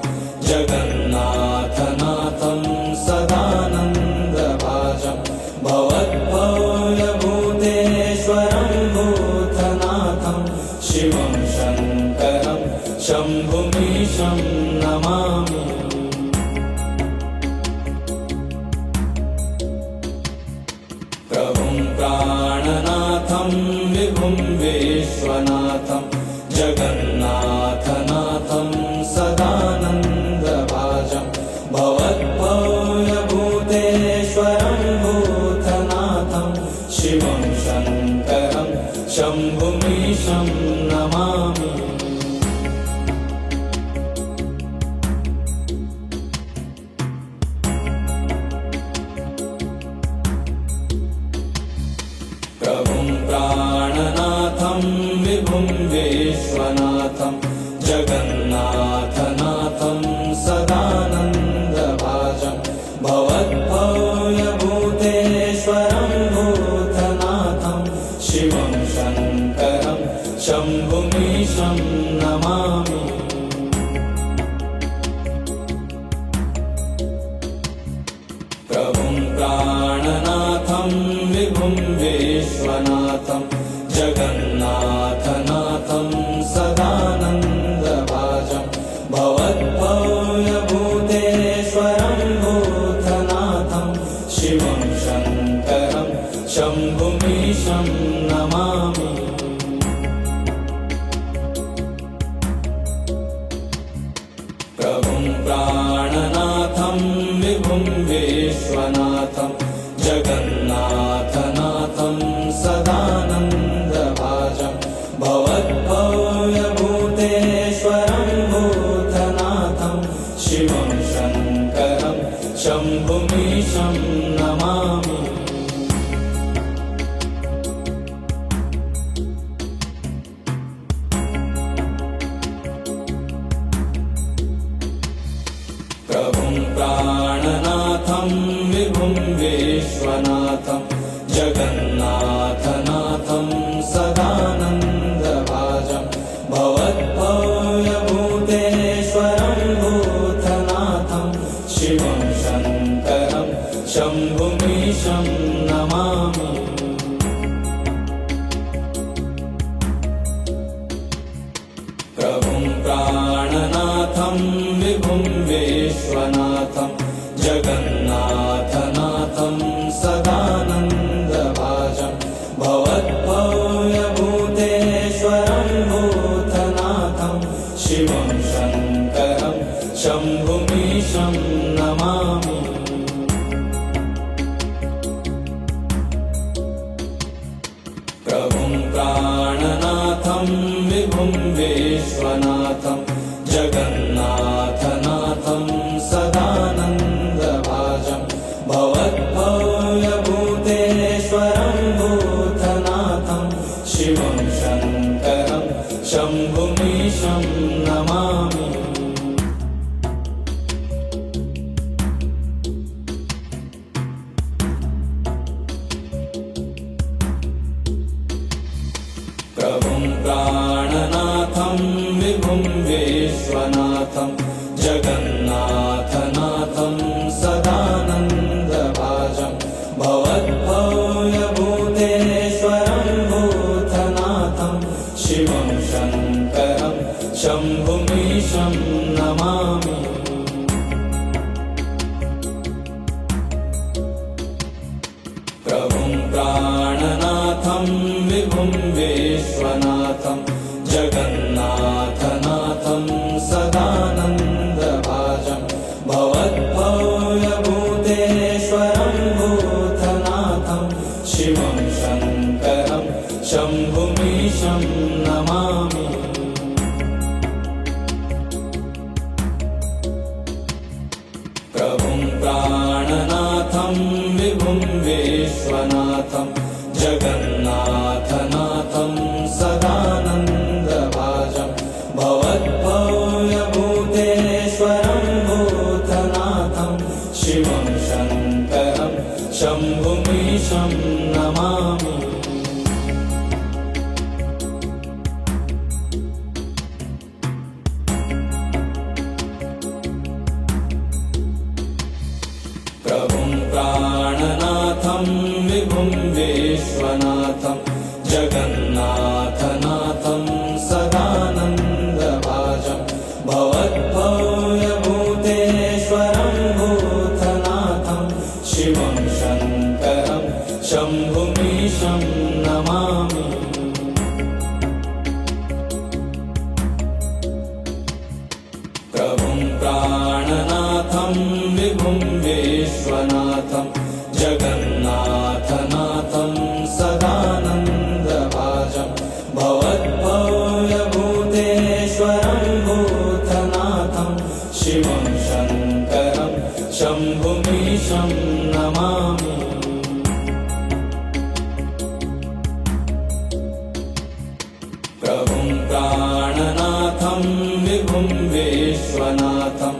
जगन्नाथनाथं सदानन्दभाजं भवद्भव्यभूतेश्वरं भूतनाथं शिवं शङ्करं शम्भुमीशं नमामि। प्रभुं प्राणनाथं विभुं विश्वनाथं जगन्नाथनाथं सदानन्दभाजं भवद्भव्यभूतेश्वरं भूतनाथं शिवं शङ्करं शम्भुमीशं नमामि। प्रभुं प्राणनाथं विभुं विश्वनाथं जगन्नाथनाथं सदानन्दभाजं भवद्भव्यभूतेश्वरं भूतनाथं शिवं शङ्करं शम्भुमीशं नमामि। प्रभुं प्राणनाथं विभुं विश्वनाथं जगन्नाथनाथं सदानन्दभाजं भवद्भव्यभूतेश्वरं भूतनाथं शिवं शङ्करं शम्भुमीशं नमामि। प्रभुं प्राणनाथं विभुं विश्वनाथं जगन्नाथनाथं सदानन्दभाजं भवद्भव्यभूतेश्वरं भूतनाथं शिवं शङ्करं शम्भुमीशं नमामि। प्रभुं प्राणनाथं विभुं विश्वनाथं जगन्नाथनाथं सदानन्दभाजं भवद्भव्यभूतेश्वरं भूतनाथं शिवं शङ्करं शम्भुमीशं नमामि। प्रभुं प्राणनाथं विभुं विश्वनाथं जगन्नाथनाथं सदानन्दभाजं भवद्भव्यभूतेश्वरं भूतनाथं शिवं शङ्करं शम्भुमीशं नमामि। प्रभुं प्राणनाथं विभुं विश्वनाथं जगन्नाथनाथं सदानन्दभाजं भवद्भव्यभूतेश्वरं भूतनाथं शिवं शङ्करं शम्भुमीशं नमामि। प्रभुं प्राणनाथं विभुं विश्वनाथं जगन्नाथनाथं सदानन्दभाजं भवद्भव्यभूतेश्वरं भूतनाथं शिवं शङ्करं शम्भुमीशं नमामि। प्रभुं प्राणनाथं विभुं विश्वनाथं जगन्नाथनाथं सदानन्दभाजं भवद्भव्यभूतेश्वरं भूतनाथं शिवं शङ्करं शम्भुमीशं नमामि। प्रभुं प्राणनाथं विभुं विश्वनाथं जगन्नाथनाथं सदानन्दभाजं भवद्भव्यभूतेश्वरं भूतनाथं शिवं शङ्करं शम्भुमीशं नमामि। विभुं विश्वनाथं जगन्नाथनाथं सदानन्दभाजं भवद्भव्यभूतेश्वरं भूतनाथं शिवं शङ्करं शम्भुमीशं नमामि। प्रभुं प्राणनाथं विभुं विश्वनाथं जगन्नाथनाथं सदानन्दभाजं भवद्भव्यभूतेश्वरं भूतनाथं शिवं शङ्करं शम्भुमीशं नमामि। प्रभुं प्राणनाथं विभुं विश्वनाथं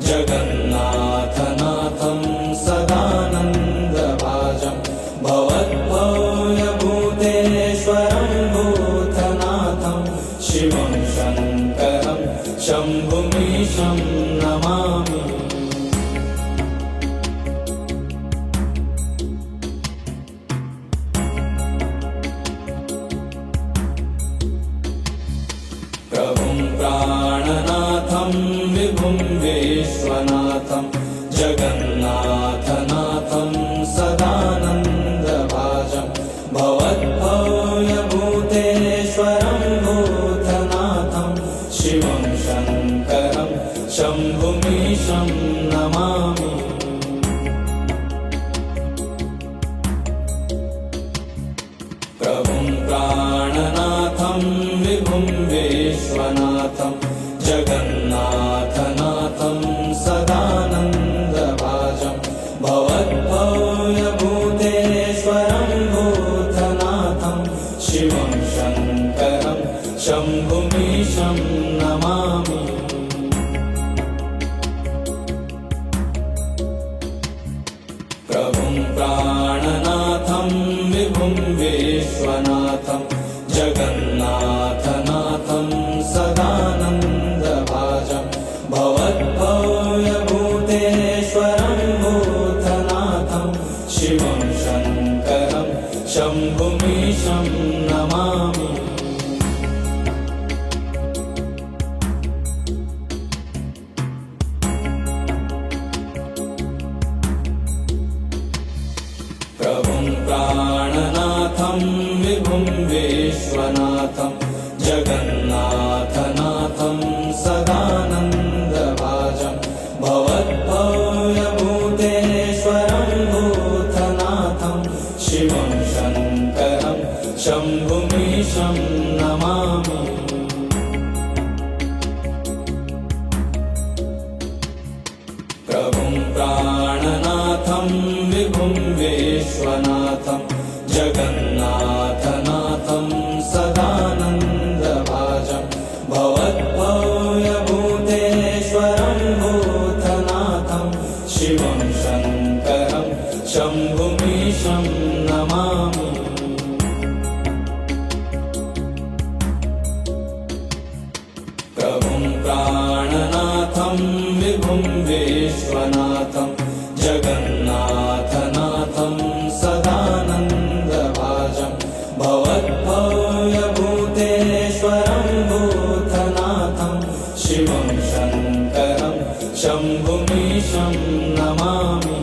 जगन्नाथनाथं सदानन्दभाजं भवद्भव्यभूतेश्वरं भूतनाथं शिवं शङ्करं शम्भुमीशं नमामि। प्रभुं प्राणनाथं विभुं विश्वनाथं जगन्नाथनाथं सदानन्दभाजं भवद्भव्यभूतेश्वरं भूतनाथं शिवं शङ्करं शम्भुमीशं नमामि। प्रभुं प्राणनाथं विभुं विश्वनाथं जगन्नाथनाथं सदानन्दभाजं भवद्भव्यभूतेश्वरं भूतनाथं शिवं शङ्करं शम्भुमीशं नमामि। प्रभुं प्राणनाथं विभुं विश्वनाथं जगन्नाथनाथं सदानन्दभाजं भवद्भव्यभूतेश्वरं भूतनाथं शिवं शङ्करं शम्भुमीशं नमामि। प्रभुं प्राणनाथं विभुं विश्वनाथं जगन्नाथनाथं सदानन्दभाजं भवद्भव्यभूतेश्वरं भूतनाथं शिवं शङ्करं शम्भुमीशं नमामि। प्रभुं प्राणनाथं विभुं विश्वनाथं जगन्नाथनाथं सदानन्दभाजं भवद्भव्यभूतेश्वरं भूतनाथं शिवं शङ्करं शम्भुमीशं नमामि। प्रभुं प्राणनाथं विभुं विश्वनाथं जगन्नाथनाथं सदानन्दभाजं भवद्भव्यभूतेश्वरं भूतनाथं शिवं शङ्करं शम्भुमीशं नमामि।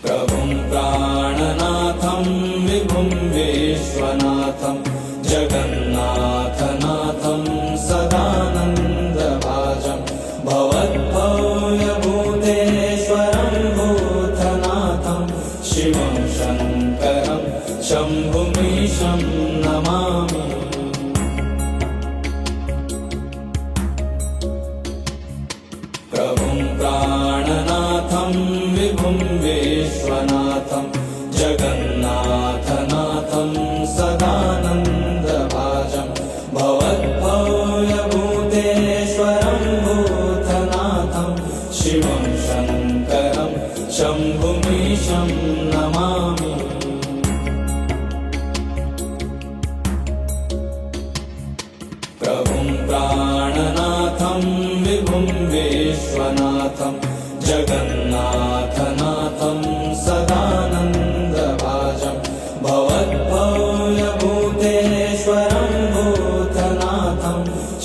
प्रभुं प्राणनाथं विभुं विश्वनाथं जगन्नाथनाथं सदानन्दभाजं भवद्भव्यभूतेश्वरं भूतनाथं शिवं शङ्करं शम्भुमीशं नमामि। प्रभुं प्राणनाथं विभुं विश्वनाथं जगन्नाथनाथं सदानन्दभाजं भवद्भव्यभूतेश्वरं भूतनाथं शिवं शङ्करं शम्भुमीशं नमामि। प्रभु विभुं विश्वनाथं जगन्नाथनाथं सदानन्दभाजं भवद्भव्यभूतेश्वरं भूतनाथं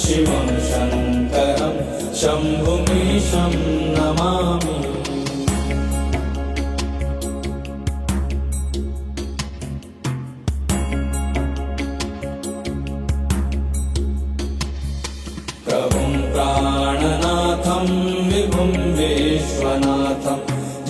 शिवं शङ्करं शम्भुमीशं नमामि। प्रभुं प्राणनाथं विभुं विश्वनाथं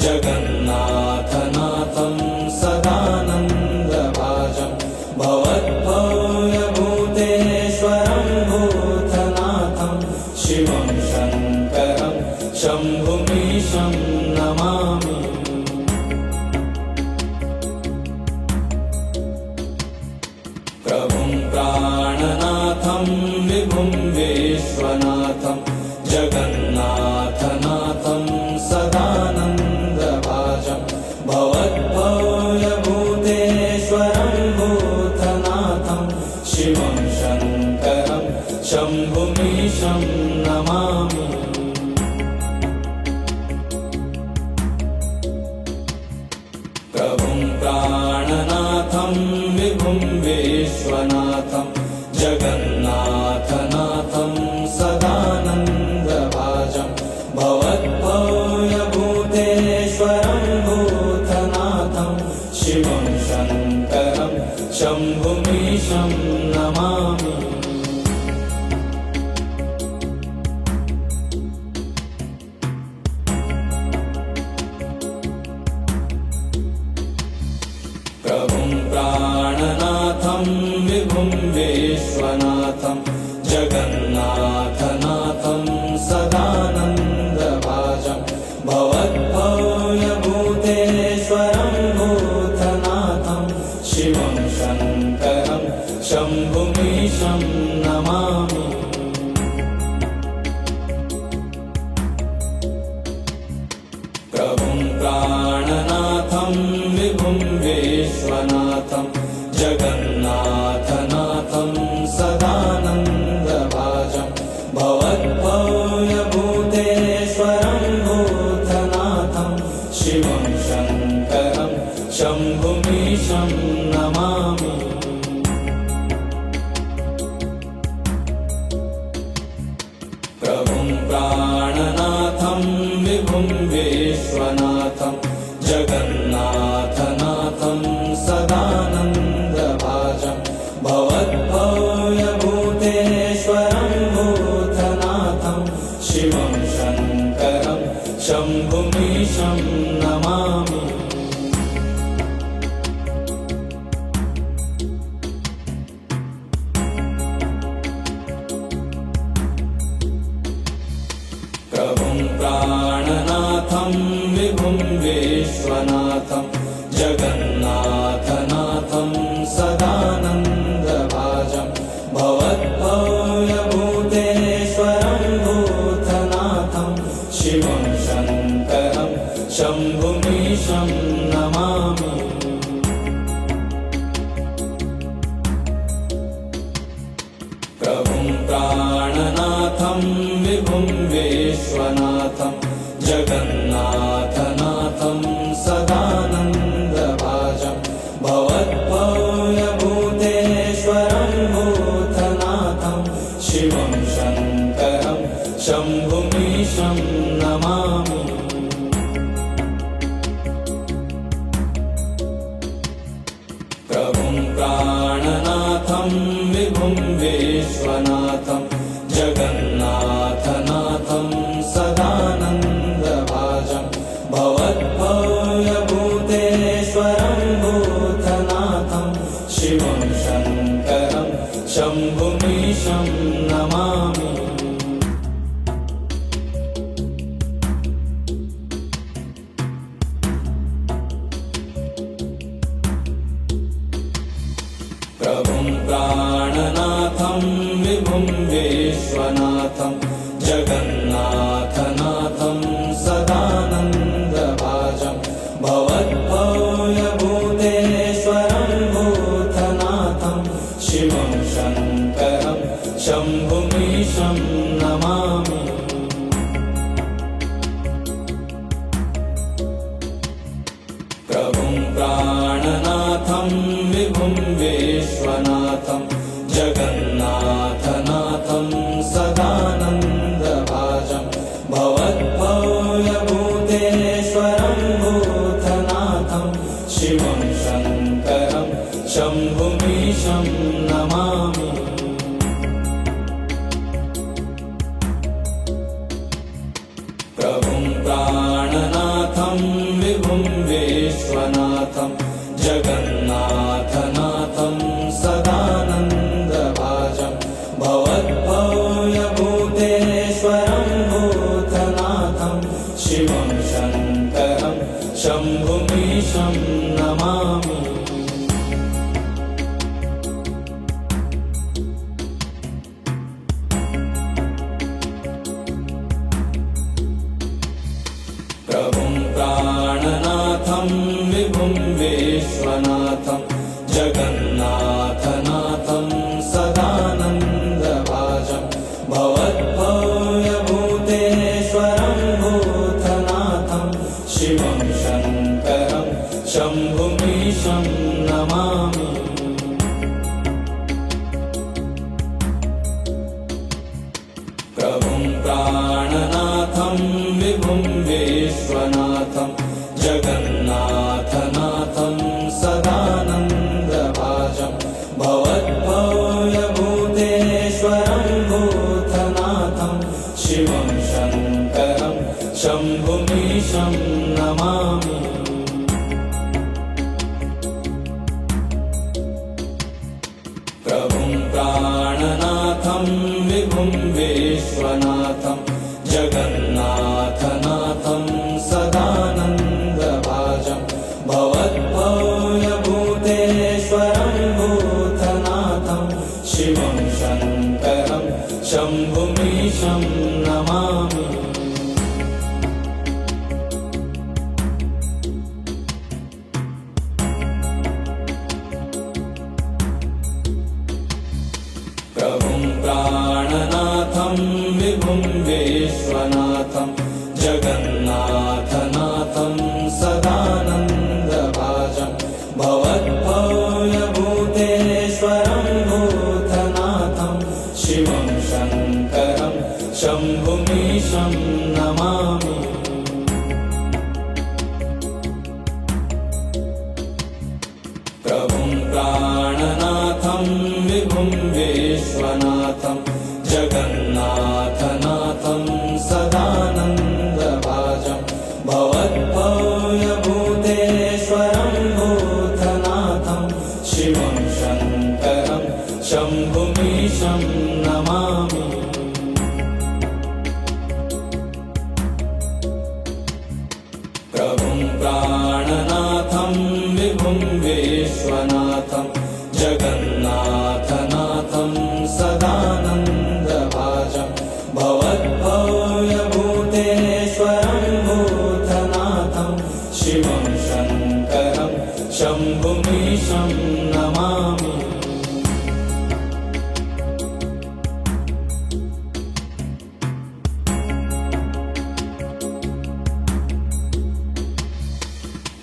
जगन्नाथनाथं सदानन्दभाजं भवद्भव्यभूतेश्वरं भूतनाथं शिवं शङ्करं शम्भुमीशं नमामि। प्रभुं प्राणनाथं विभुं विश्वनाथं जगन्नाथनाथं सदानन्दभाजं भवद्भव्यभूतेश्वरं भूतनाथं शिवं शङ्करं शम्भुमीशं नमामि। प्रभुं प्राणनाथं विभुं विश्वनाथं जगन्नाथनाथं सदानन्दभाजं भवद्भव्यभूतेश्वरं भूतनाथं शिवं शङ्करं शम्भुमीशं नमामि। प्रभुं प्राणनाथं विभुं विश्वनाथं जगन्नाथनाथं सदानन्दभाजं भवद्भव्यभूतेश्वरं भूतनाथं शिवं शङ्करं शम्भुमीशं नमामि। प्रभुं प्राणनाथं विभुं विश्वनाथं जगन्नाथनाथं सदानन्दभाजं भवद्भव्यभूतेश्वरं भूतनाथं शिवं शङ्करं शम्भुमीशं नमामि। प्रभुं प्राणनाथं विभुं विश्वनाथं जगन्नाथनाथं सदानन्दभाजं भवद्भव्यभूतेश्वरं भूतनाथं शिवं शङ्करं शम्भुमीशं नमामि। प्रभुं प्राणनाथं विभुं विश्वनाथं जगन्नाथनाथं सदानन्दभाजं भवद्भव्यभूतेश्वरं भूतनाथं शिवं शङ्करं शम्भुमीशं नमामि। प्रभुं प्राणनाथं विभुं विश्वनाथं जगन्नाथनाथं सदानन्दभाजं भवद्भव्यभूतेश्वरं भूतनाथं शिवं शङ्करं शम्भुमीशं नमामि। प्रभुं प्राणनाथं विभुं विश्वनाथं जगन्नाथनाथं सदानन्दभाजं भवद्भव्यभूतेश्वरं भूतनाथं शिवं शङ्करं शम्भुमीशं नमामि। प्रभुं प्राणनाथं विभुं विश्वनाथं जगन्नाथनाथं सदानन्दभाजं भवद्भव्यभूतेश्वरं भूतनाथं शिवं शङ्करं शम्भुमीशं नमामि। विश्वनाथं जगन्नाथनाथं सदानन्दभाजं भवद्भव्यभूतेश्वरं भूतनाथं शिवं शङ्करं शम्भुमीशं नमामि। प्रभुं प्राणनाथं विभुं विश्वनाथं जगन्नाथनाथं सदानन्दभाजं भवद्भव्यभूतेश्वरं भूतनाथं शिवं शङ्करं शम्भुमीशं नमामि। प्रभुं प्राणनाथं विभुं विश्वनाथं जगन्नाथनाथं सदानन्दभाजं भवद्भव्यभूतेश्वरं भूतनाथं शिवं शङ्करं शम्भुमीशं नमामि। प्रभुं प्राणनाथं विभुं विश्वनाथं जगन्नाथनाथं सदानन्दभाजं भवद्भव्यभूतेश्वरं भूतनाथं शिवं शङ्करं शम्भुमीशं नमामि। प्रभुं प्राणनाथं विभुं विश्वनाथं जगन्नाथनाथं सदानन्दभाजं भवद्भव्यभूतेश्वरं भूतनाथं शिवं शङ्करं शम्भुमीशं नमामि। प्रभुं प्राणनाथं विभुं विश्वनाथं जगन्नाथनाथं सदानन्दभाजं भवद्भव्यभूतेश्वरं भूतनाथं शिवं शङ्करं शम्भुमीशं नमामि। प्रभुं प्राणनाथं विभुं विश्वनाथं जगन्नाथनाथं सदानन्दभाजं भवद्भव्यभूतेश्वरं भूतनाथं शिवं शङ्करं शम्भुमीशं नमामि। प्रभुं प्राणनाथं विभुं विश्वनाथं जगन्नाथनाथं सदानन्दभाजं भवद्भव्यभूतेश्वरं भूतनाथं शिवं शङ्करं शम्भुमीशं नमामि।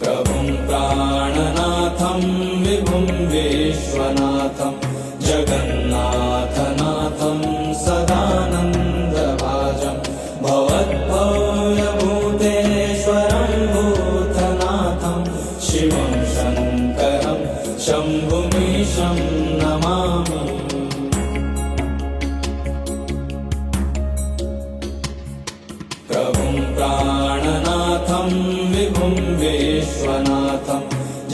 प्रभुं प्राणनाथं विभुं विश्वनाथं जगन्नाथनाथं सदानन्दभाजं भवद्भव्यभूतेश्वरं भूतनाथं शिवं शङ्करं शम्भुमीशं नमामि। प्रभुं प्राणनाथं विभुं विश्वनाथं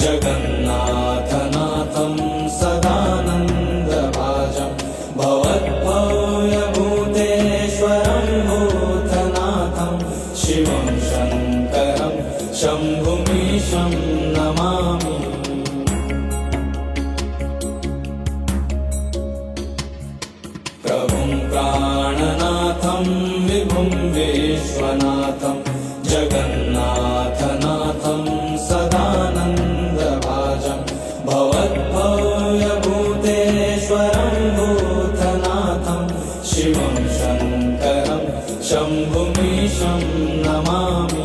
जगन्नाथनाथं सदानन्दभाजं भवद्भव्यभूतेश्वरं भूतनाथं शिवं शङ्करं शम्भुमीशं नमामि। प्रभुं प्राणनाथं विभुं विश्वनाथं जगन्नाथनाथं सदानन्दभाजं भवद्भव्यभूतेश्वरं भूतनाथं शिवं शङ्करं शम्भुमीशं नमामि।